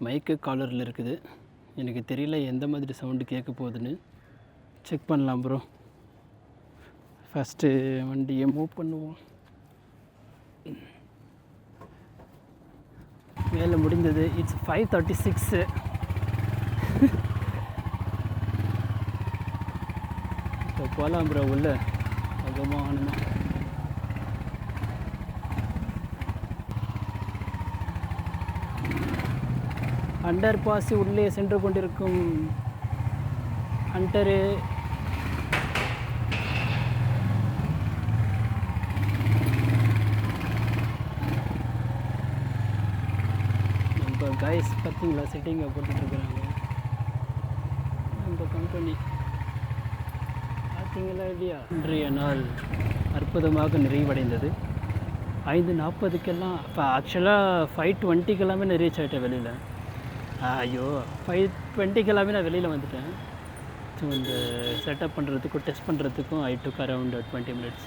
மைக்கு காலரில் இருக்குது. எனக்கு தெரியல எந்த மாதிரி சவுண்டு கேட்க போகுதுன்னு. செக் பண்ணலாம் ப்ரோ. ஃபஸ்ட்டு வண்டியை மூவ் பண்ணுவோம். வேலை முடிந்தது. இட்ஸ் 5:36. இப்போ போகலாம் ப்ரோ உள்ள அகமானமாக. அண்டர் பாஸ் உள்ளே சென்று கொண்டிருக்கும் ஹண்டரு. நம்ம கைஸ் பார்த்தீங்களா செட்டிங்கை போட்டுட்ருக்குறாங்க நம்ம கம்பெனி. பார்த்தீங்களா இல்லையா? இன்றைய நாள் அற்புதமாக நிறைவடைந்தது. 5:40க்கெல்லாம் இப்போ ஆக்சுவலாக 5:20க்கெல்லாமே ரீச் ஆகிட்டேன் வெளியில். ஐயோ 5:20க்கெல்லாமே நான் வெளியில் வந்துட்டேன். ஸோ இந்த செட்டப் பண்ணுறதுக்கும் டெஸ்ட் பண்ணுறதுக்கும் ஐ டுக் அரவுண்ட் 20 minutes.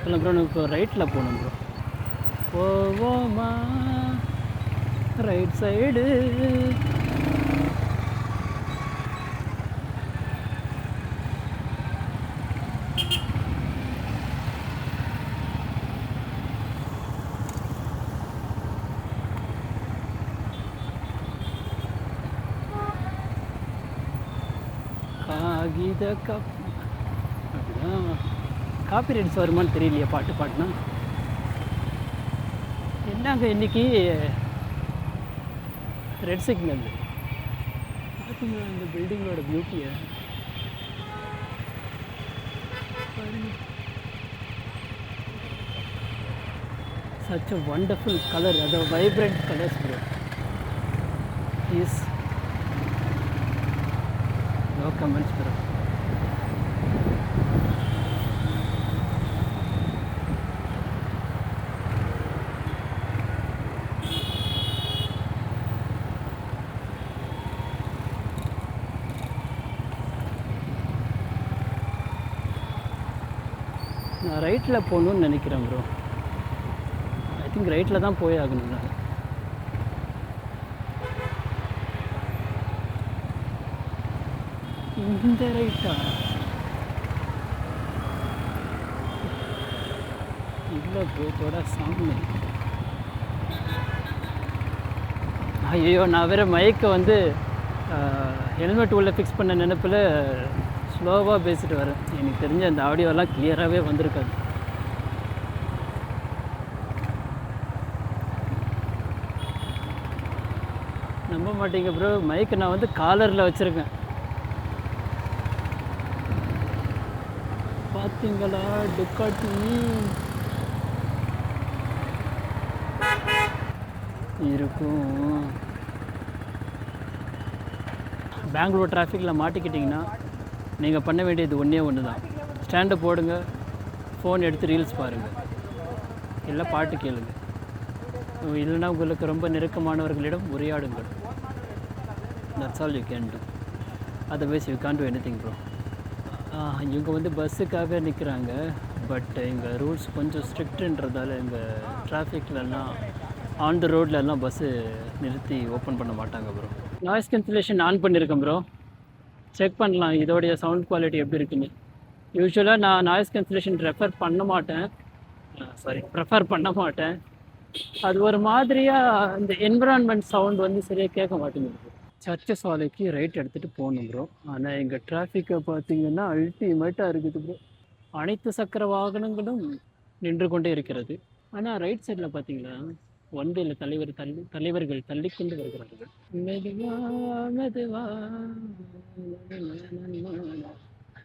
இல்லை ப்ரோ இப்போ ரைட்டில் போகணும் ப்ரோ. போவோமா ரைட் சைடு. காகித கப் அப்படிதான். காப்பி ரைட்ஸ் வருமானு தெரியலையே பாட்டு பாட்டுனா. என்னங்க இன்னைக்கு ரெட் சிக்னல் பார்த்தீங்களா? இந்த பில்டிங்கோட பியூட்டியை such a wonderful color, the vibrant colors bro. Is no comments bro. நான் ரைட்டில் போகணுன்னு நினைக்கிறேன் ப்ரோ. ஐ திங்க் ரைட்டில் தான் போய் ஆகணும். நான் இந்த ரைட்டா இல்லை ப்ரோ, தோட சாமி. ஐயோ நான் வேறு மைக்கை வந்து ஹெல்மெட் உள்ளே ஃபிக்ஸ் பண்ண நினைப்பில் ஸ்லோவாக பேசிட்டு வரேன். எனக்கு தெரிஞ்ச அந்த ஆடியோலாம் கிளியராகவே வந்திருக்காது. நம்ப மாட்டீங்க ப்ரோ, மைக்கை நான் வந்து காலரில் வச்சுருக்கேன். பார்த்தீங்களா டுக்காட்டி இருக்கும். பெங்களூர் டிராஃபிக்கில் மாட்டிக்கிட்டிங்கன்னா நீங்கள் பண்ண வேண்டியது ஒன்று தான். ஸ்டாண்டை போடுங்க, ஃபோன் எடுத்து ரீல்ஸ் பாருங்கள், இல்லை பாட்டு கேளுங்க, இல்லைன்னா உங்களுக்கு ரொம்ப நெருக்கமானவர்களிடம் உரையாடுங்கள். That's all you can do. Otherwise you can't do anything bro. இவங்க வந்து பஸ்ஸுக்காக நிற்கிறாங்க. பட் எங்கள் ரூல்ஸ் கொஞ்சம் ஸ்ட்ரிக்ட்டுன்றதால எங்கள் டிராஃபிக்லலாம் ஆன் த ரோட்லலாம் பஸ்ஸு நிறுத்தி ஓப்பன் பண்ண மாட்டாங்க ப்ரோ. நாய்ஸ் கேன்சலேஷன் ஆன் பண்ணியிருக்கேன் ப்ரோ. செக் பண்ணலாம் இதோடைய சவுண்ட் குவாலிட்டி எப்படி இருக்குன்னு. யூஸ்வலாக நான் நாய்ஸ் கேன்சலேஷன் ப்ரிஃபர் பண்ண மாட்டேன். அது ஒரு மாதிரியாக இந்த என்விரான்மெண்ட் சவுண்ட் வந்து சரியாக கேட்க மாட்டேங்குது. சர்ச்சை சாலைக்கு ரைட் எடுத்துகிட்டு போகணும் ப்ரோ. ஆனால் எங்கள் டிராஃபிக்கை பார்த்தீங்கன்னா அல்டிமேட்டாக இருக்குது ப்ரோ. அனைத்து சக்கர வாகனங்களும் நின்று கொண்டே இருக்கிறது. ஆனால் ரைட் சைடில் பார்த்தீங்களா ஒன்வேல தலைவர்கள் தள்ளிக்கொண்டு வருகிறார்கள்.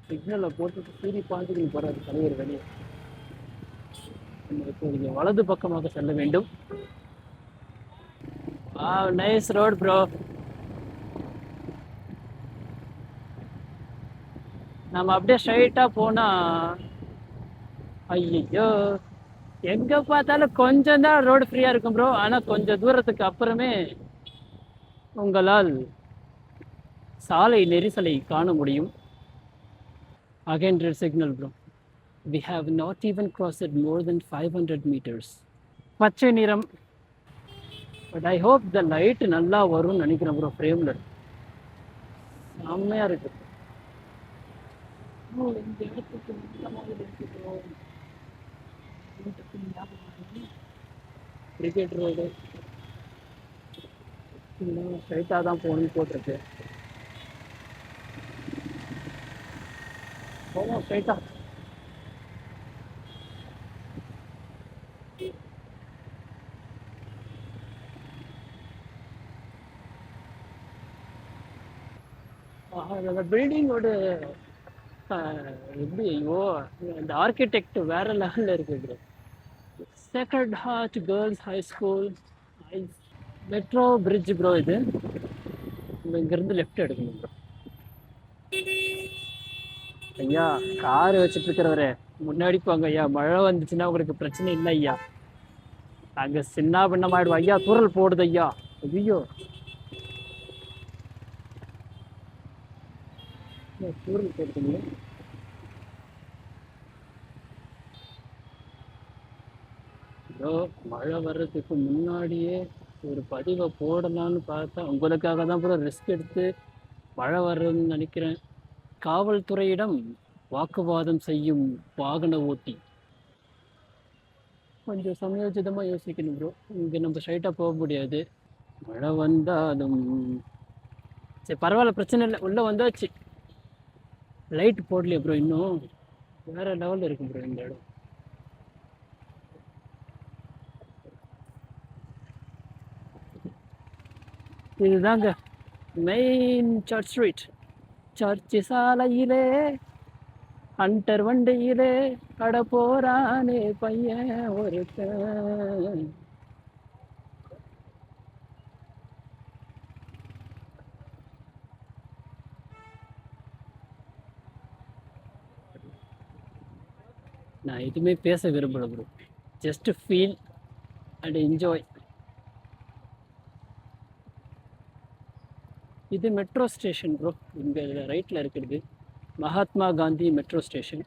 சிக்னலை போட்டுட்டு சீரி பாஞ்சுகள் போகிறாரு தலைவர் வெளியே. நீங்கள் வலது பக்கமாக செல்ல வேண்டும். Nice road bro. நம்ம அப்படியே ஸ்ட்ரைட்டாக போனால் ஐயோ எங்கே பார்த்தாலும் கொஞ்சம் தான் ரோடு ஃப்ரீயாக இருக்கும் ப்ரோ. ஆனால் கொஞ்சம் தூரத்துக்கு அப்புறமே உங்களால் சாலை நெரிசலை காண முடியும். Again red signal bro. We have not even crossed more than 500 meters. பச்சை நிறம். But I hope the light நல்லா வரும்னு நினைக்கிறேன் ப்ரோ. ஃப்ரேமில் செம்மையாக இருக்கு. இந்த இடத்துக்கு கிரிக்கெட் ரோடு ஸ்ட்ரைட்டாக தான் போகணும்னு போட்டிருக்கு. போவோம் ஸ்ட்ரைட்டாக. அந்த பில்டிங்கோட எப்படி, ஐயோ இந்த ஆர்கிடெக்ட் வேற லெவலில் இருக்குது. Sacred Heart girls high school, metro bridge bro. இது இங்கேருந்து லெஃப்ட் எடுக்கணும் ப்ரோ. ஐயா கார் வச்சுட்டு இருக்கிறவரே முன்னாடி போங்க ஐயா. மழை வந்துச்சுன்னா உங்களுக்கு பிரச்சனை இல்லை ஐயா. அங்கே சின்ன பின்னமாயிடுவோம் ஐயா. தூரல் போடுது ஐயா. ஐயோ தூரல் போடுதுங்க. ஐயோ மழை வர்றதுக்கு முன்னாடியே ஒரு பதிவை போடலான்னு பார்த்தா உங்களுக்காக தான் ப்ரோ ரிஸ்க் எடுத்து மழை வர்றதுன்னு நினைக்கிறேன். காவல்துறையிடம் வாக்குவாதம் செய்யும் வாகன ஓட்டி. கொஞ்சம் சமயோஜிதமாக யோசிக்கணும் ப்ரோ. இங்கே நம்ம ஸ்ட்ரைட்டாக போக முடியாது. மழை வந்தாலும் சரி பரவாயில்ல, பிரச்சனை இல்லை. உள்ளே வந்தாச்சு. லைட் போடலையே ப்ரோ இன்னும். வேறு லெவலில் இருக்கும் ப்ரோ இந்த இடம். இதுதாங்க மெயின் சர்ச் ஸ்ட்ரீட். சர்ச் சாலையிலே ஹண்டர் வண்டியிலே கட போறானே பையன் ஒருத்தன். நான் எதுவுமே பேச விரும்பல bro. Just feel and enjoy. இது மெட்ரோ ஸ்டேஷன் ப்ரோ. இங்கே ரைட்டில் இருக்கிறது மகாத்மா காந்தி மெட்ரோ ஸ்டேஷன்.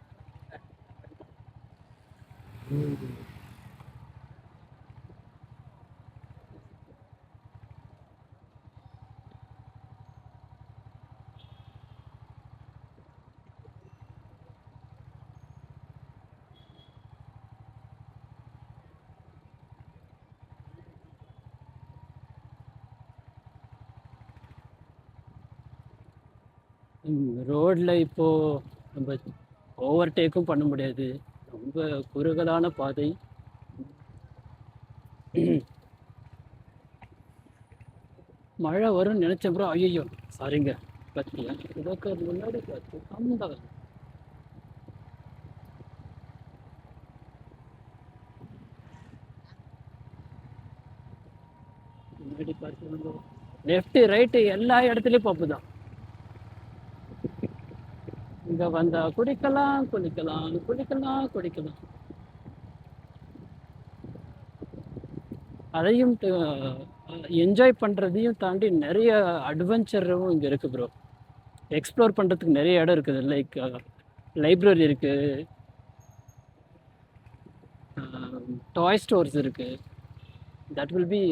ரோடில் இப்போது நம்ம ஓவர்டேக்கும் பண்ண முடியாது. ரொம்ப குறுகலான பாதை. மழை வரும்னு நினச்சேன் ப்ரோ. ஐயோ சாரிங்க. பார்த்தியா இதற்கு முன்னாடி பார்த்து அந்த முன்னாடி பார்த்து லெஃப்ட்டு ரைட்டு எல்லா இடத்துலையும் பப்பு தான். இங்கே வந்தால் குடிக்கலாம் குளிக்கலாம் குளிக்கலாம் குடிக்கலாம். அதையும் என்ஜாய் பண்ணுறதையும் தாண்டி நிறைய அட்வென்ச்சரும் இங்கே இருக்குது ப்ரோ. எக்ஸ்ப்ளோர் பண்ணுறதுக்கு நிறைய இடம் இருக்குது. லைக் லைப்ரரி இருக்குது, டாய் ஸ்டோர்ஸ் இருக்குது. That will be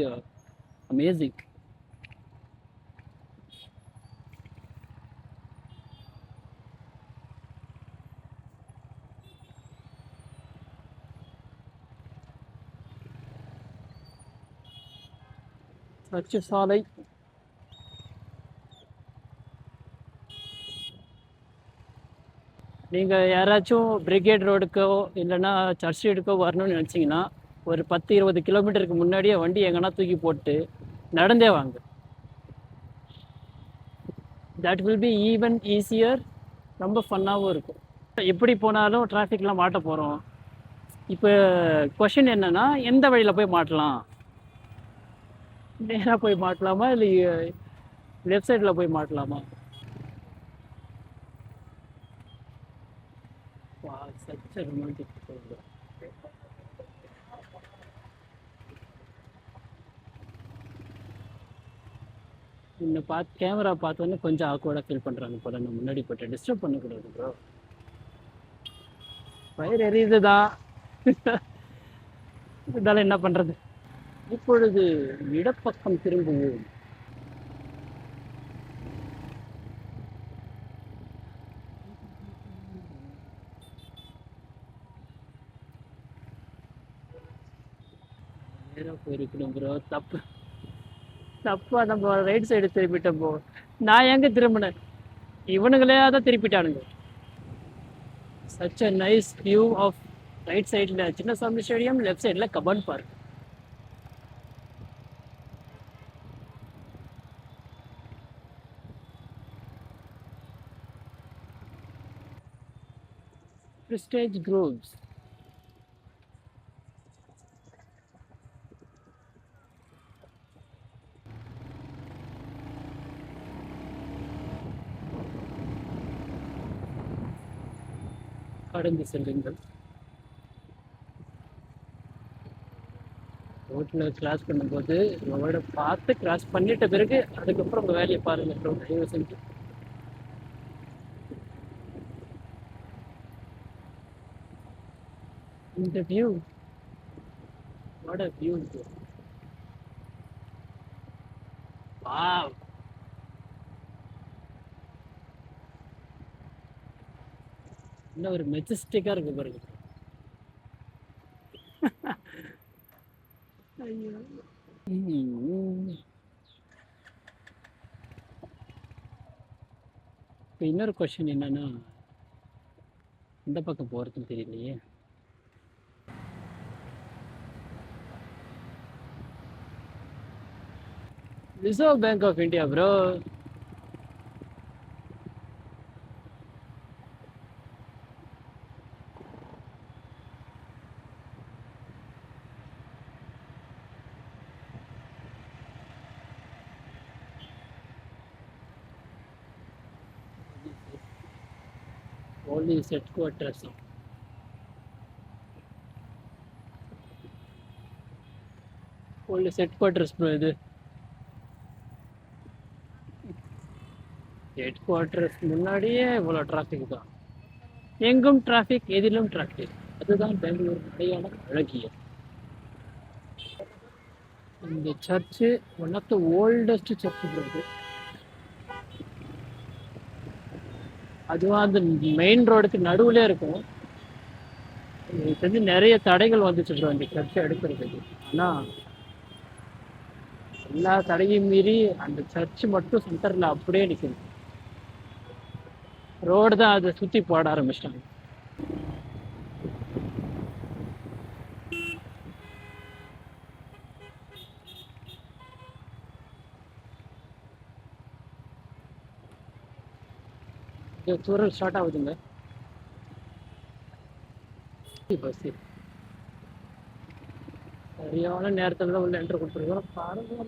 amazing. Church சாலை. நீங்கள் யாராச்சும் பிரிகேட் ரோடுக்கோ இல்லைன்னா சர்ச் ஸ்ட்ரீட்டுக்கோ வரணும்னு நினச்சிங்கன்னா ஒரு 10-20 கிலோமீட்டருக்கு முன்னாடியே வண்டி எங்கன்னா தூக்கி போட்டு நடந்தே வாங்க. That will be even easier. ரொம்ப ஃபன்னாகவும் இருக்கும். எப்படி போனாலும் டிராஃபிக்லாம் மாட்ட போகிறோம். இப்போ கொஷின் என்னென்னா எந்த வழியில் போய் மாட்டலாம்? நேராக போய் மாட்டலாமா இல்லை லெஃப்ட் சைடில் போய் மாட்டலாமா? Such romantic. என்னை பார்த்து கேமரா பார்த்தோன்னே கொஞ்சம் ஆக்வர்டாக ஃபீல் பண்ணுறாங்க போல. நான் முன்னாடி போய்ட்டு டிஸ்டர்ப் பண்ணக்கூடாது ப்ரோ. ஃபயர் எரியுது தான். இருந்தாலும் என்ன பண்றது. இப்பொழுது இடப்பக்கம் திரும்புவோம். நேரா போயிருக்கணும் ப்ரோ. தப்பா நம்ம ரைட் சைடு திருப்பிட்டோம் போ. நான் எங்க திரும்பினேன், இவனுங்களே தான் திருப்பிட்டானுங்க. Such a nice view of right சைடில் சின்னசாமி ஸ்டேடியம், லெஃப்ட் சைடில் கபன் பார்க். Prestige Groves. கடந்து செல்லுங்கள். ரோட்டில் கிராஸ் பண்ணும்போது ரோடை பார்த்து கிராஸ் பண்ணிட்ட பிறகு அதுக்கப்புறம் உங்கள் வேலையை பாருங்க ப்ரோ, தயவு செஞ்சு. இந்த view, what a view. Wow, என்ன ஒரு மெஜஸ்டிக்காக இருக்கு பாருங்க. ஐயோ. இப்போ இன்னொரு கொஸ்டின் என்னன்னா, இந்த பக்கம் போகிறதுன்னு தெரியலையே. Reserve Bank of India bro. Police headquarters. Police headquarters bro இது. ஹெட் குவார்ட்டர்ஸ் முன்னாடியே இவ்வளோ டிராஃபிக் தான். எங்கும் டிராஃபிக், எதிலும் டிராஃபிக். அதுதான் பெங்களூர் அடையாளம், அழகிய. இந்த church one of the oldest church இது. அதுவும் அந்த மெயின் ரோடுக்கு நடுவுலே இருக்கும். எனக்கு தெரிஞ்சு நிறைய தடைகள் வந்துச்சு ப்ரோ இந்த சர்ச்சை எடுக்கிறதுக்கு. ஆனால் எல்லா தடையும் மீறி அந்த சர்ச் மட்டும் சென்டரில் அப்படியே நிற்குது. ரோடு தான் அதை சுற்றி போட ஆரம்பிச்சிட்டாங்க. தூரம் ஸ்டார்ட் ஆகுதுங்க பஸ். சரியான நேரத்தில் தான் உள்ள என்ட்ரு கொடுத்துருக்கோம் பாருங்க.